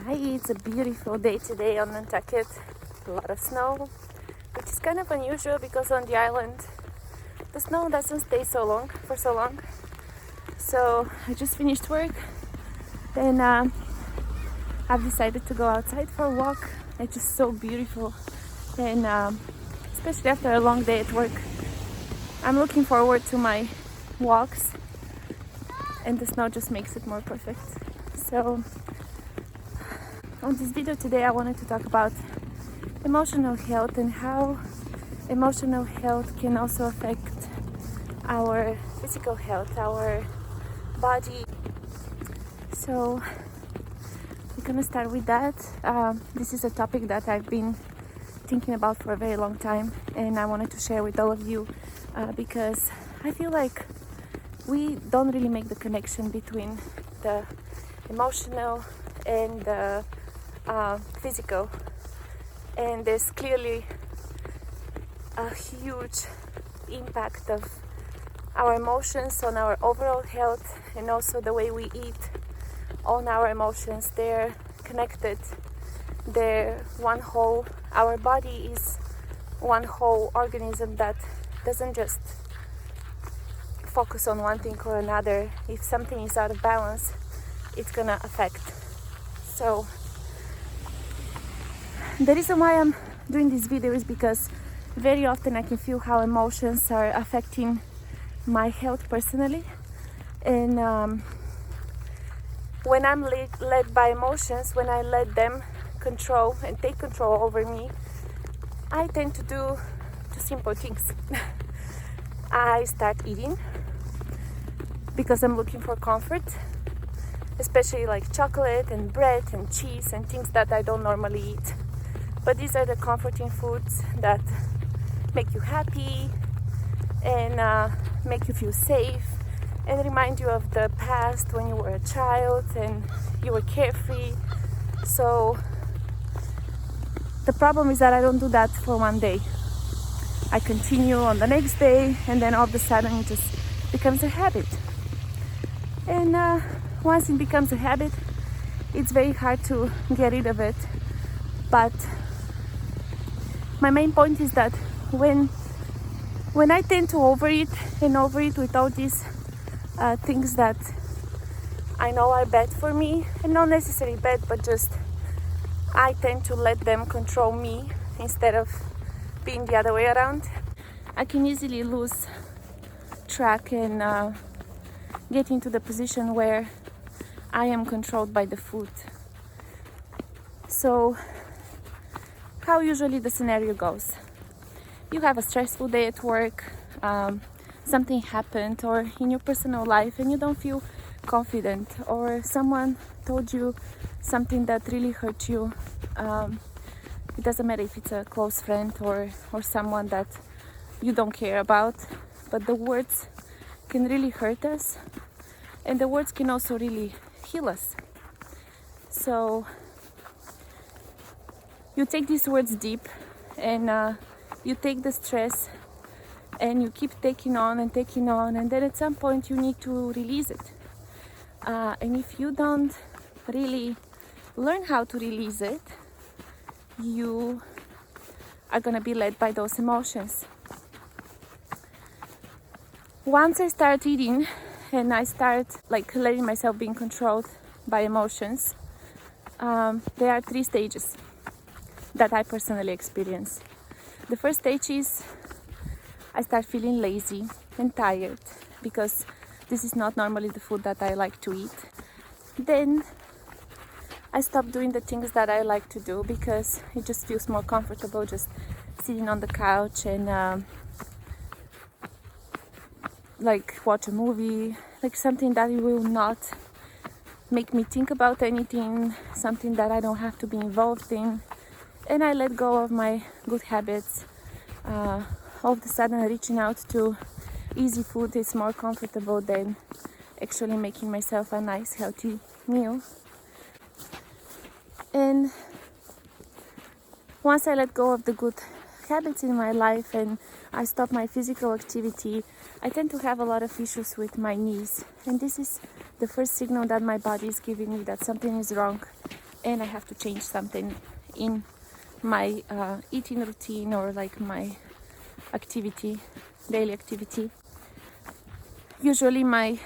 Hi, it's a beautiful day today on Nantucket. A lot of snow, which is kind of unusual because on the island the snow doesn't stay for so long. So I just finished work and I've decided to go outside for a walk. It's just so beautiful, and especially after a long day at work, I'm looking forward to my walks, and the snow just makes it more perfect. So on this video today I wanted to talk about emotional health and how emotional health can also affect our physical health, our body. So we're gonna start with that. This is a topic that I've been thinking about for a very long time, and I wanted to share with all of you because I feel like we don't really make the connection between the emotional and the physical, and there's clearly a huge impact of our emotions on our overall health, and also the way we eat on our emotions. They're connected, they're one whole. Our body is one whole organism that doesn't just focus on one thing or another. If something is out of balance, it's gonna affect. So the reason why I'm doing this video is because very often I can feel how emotions are affecting my health personally, and when I'm led by emotions, when I let them control and take control over me, I tend to do two simple things. I start eating because I'm looking for comfort, especially like chocolate and bread and cheese and things that I don't normally eat. But these are the comforting foods that make you happy and make you feel safe and remind you of the past when you were a child and you were carefree. So the problem is that I don't do that for one day. I continue on the next day, and then all of a sudden it just becomes a habit. And once it becomes a habit, it's very hard to get rid of it. But my main point is that when I tend to overeat with all these things that I know are bad for me, and not necessarily bad, but just I tend to let them control me instead of being the other way around, I can easily lose track and get into the position where I am controlled by the food. So how usually the scenario goes: you have a stressful day at work, something happened, or in your personal life, and you don't feel confident, or someone told you something that really hurt you. It doesn't matter if it's a close friend or someone that you don't care about, but the words can really hurt us, and the words can also really heal us. So you take these words deep, and you take the stress and you keep taking on, and then at some point you need to release it. And if you don't really learn how to release it, you are gonna be led by those emotions. Once I start eating and I start like letting myself being controlled by emotions, there are 3 stages that I personally experience. The first stage is I start feeling lazy and tired because this is not normally the food that I like to eat. Then I stop doing the things that I like to do because it just feels more comfortable just sitting on the couch and like watch a movie, like something that will not make me think about anything, something that I don't have to be involved in. And I let go of my good habits. All of a sudden reaching out to easy food is more comfortable than actually making myself a nice healthy meal. And once I let go of the good habits in my life and I stop my physical activity, I tend to have a lot of issues with my knees, and this is the first signal that my body is giving me that something is wrong and I have to change something in my eating routine or like my activity, daily activity. Usually my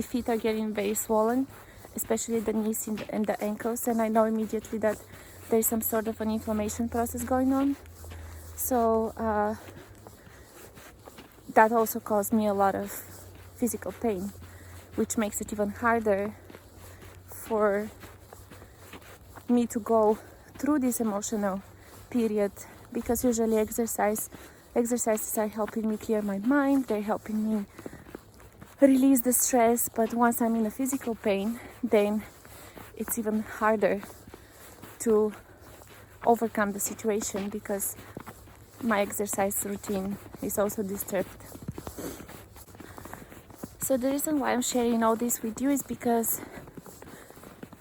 feet are getting very swollen, especially the knees and the ankles, and I know immediately that there's some sort of an inflammation process going on. So that also caused me a lot of physical pain, which makes it even harder for me to go through this emotional period, because usually exercises are helping me clear my mind, they're helping me release the stress. But once I'm in a physical pain, then it's even harder to overcome the situation, because my exercise routine is also disturbed. So the reason why I'm sharing all this with you is because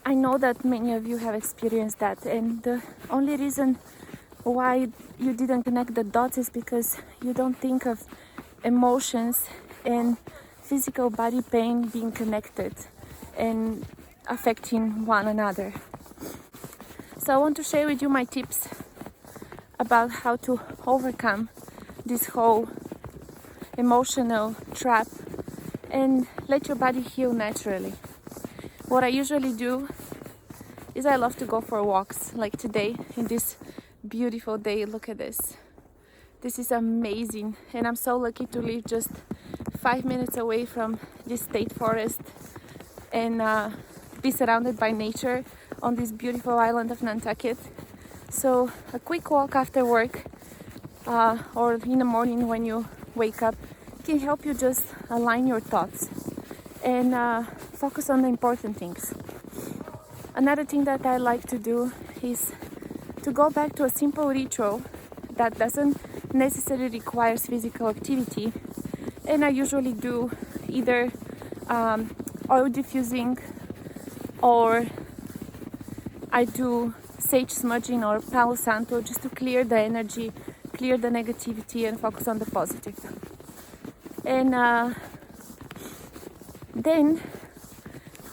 I know that many of you have experienced that, and the only reason why you didn't connect the dots is because you don't think of emotions and physical body pain being connected and affecting one another. So I want to share with you my tips about how to overcome this whole emotional trap and let your body heal naturally. What I usually do is I love to go for walks, like today in this beautiful day. Look at this. This is amazing, and I'm so lucky to live just 5 minutes away from this state forest and be surrounded by nature on this beautiful island of Nantucket. So a quick walk after work or in the morning when you wake up can help you just align your thoughts and focus on the important things. Another thing that I like to do is to go back to a simple ritual that doesn't necessarily require physical activity, and I usually do either oil diffusing, or I do sage smudging or Palo Santo, just to clear the energy, clear the negativity, and focus on the positive. And then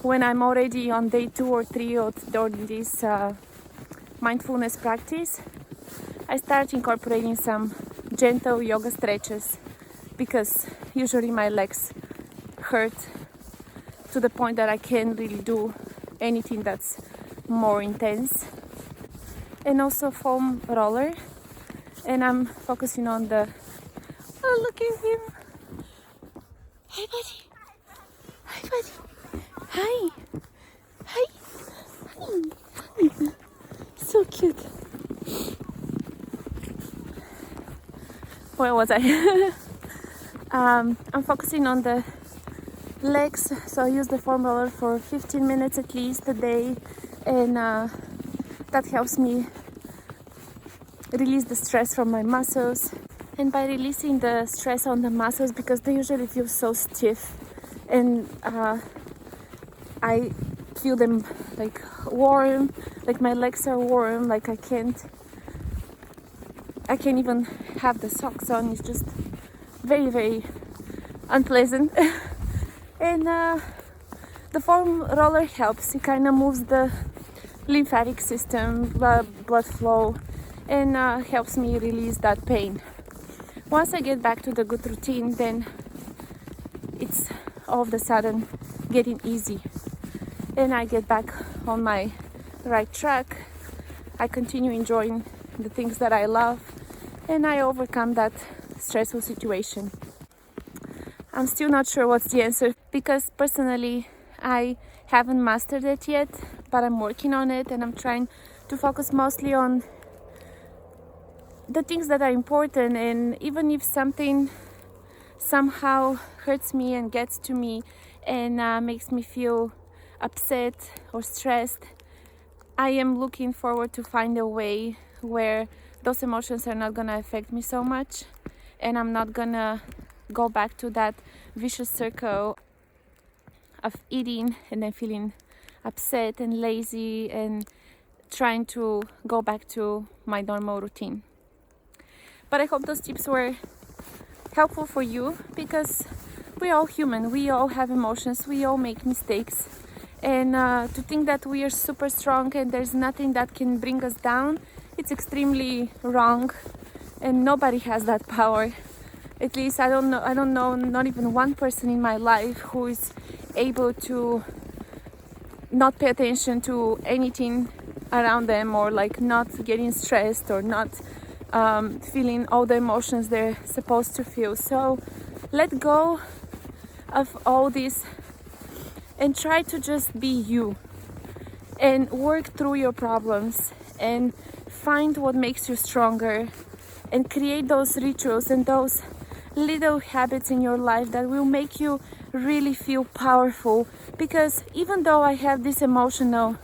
when I'm already on day 2 or 3 of this mindfulness practice, I start incorporating some gentle yoga stretches, because usually my legs hurt to the point that I can't really do anything that's more intense. And also foam roller, and I'm focusing on the, oh, look at him. Hi buddy, hi buddy, hi, hi, hi. So cute. Where was I? I'm focusing on the legs, so I use the foam roller for 15 minutes at least a day, and that helps me release the stress from my muscles. And by releasing the stress on the muscles, because they usually feel so stiff, and I feel them like warm, like my legs are warm, like I can't even have the socks on. It's just very, very unpleasant. And the foam roller helps. It kind of moves the lymphatic system, blood flow, and helps me release that pain. Once I get back to the good routine, then it's all of a sudden getting easy, and I get back on my right track. I continue enjoying the things that I love, and I overcome that stressful situation. I'm still not sure what's the answer, because personally I haven't mastered it yet, but I'm working on it, and I'm trying to focus mostly on the things that are important. And even if something somehow hurts me and gets to me and makes me feel upset or stressed, I am looking forward to find a way where those emotions are not gonna affect me so much, and I'm not gonna go back to that vicious circle of eating and then feeling upset and lazy and trying to go back to my normal routine. But I hope those tips were helpful for you, because we're all human, we all have emotions, we all make mistakes, And to think that we are super strong and there's nothing that can bring us down, it's extremely wrong, and nobody has that power. At least I don't know not even one person in my life who is able to not pay attention to anything around them, or like not getting stressed, or not feeling all the emotions they're supposed to feel. So let go of all this and try to just be you and work through your problems and find what makes you stronger, and create those rituals and those little habits in your life that will make you really feel powerful. Because even though I have these emotional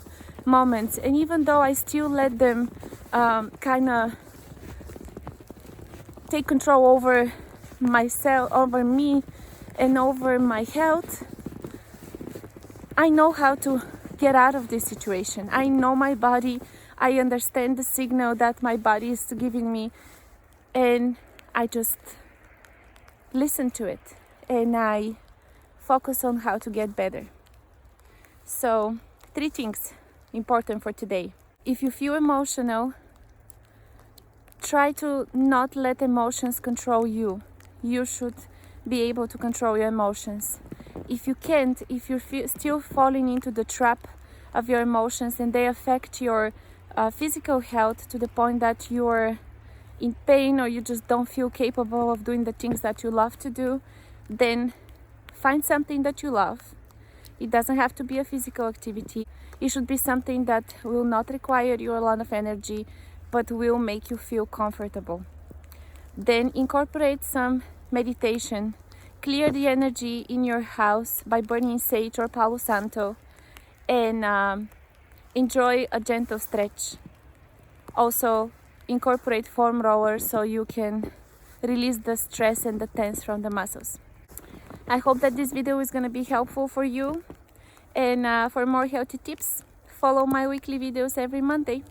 moments, and even though I still let them kind of take control over myself, over me, and over my health, I know how to get out of this situation. I know my body. I understand the signal that my body is giving me, and I just listen to it, and I focus on how to get better. So 3 things important for today. If you feel emotional, try to not let emotions control you. You should be able to control your emotions. If you can't, if you're still falling into the trap of your emotions and they affect your physical health to the point that you're in pain, or you just don't feel capable of doing the things that you love to do, then find something that you love. It doesn't have to be a physical activity. It should be something that will not require you a lot of energy, but will make you feel comfortable. Then incorporate some meditation. Clear the energy in your house by burning sage or Palo Santo, and enjoy a gentle stretch. Also, incorporate foam rollers so you can release the stress and the tense from the muscles. I hope that this video is going to be helpful for you, and for more healthy tips, follow my weekly videos every Monday.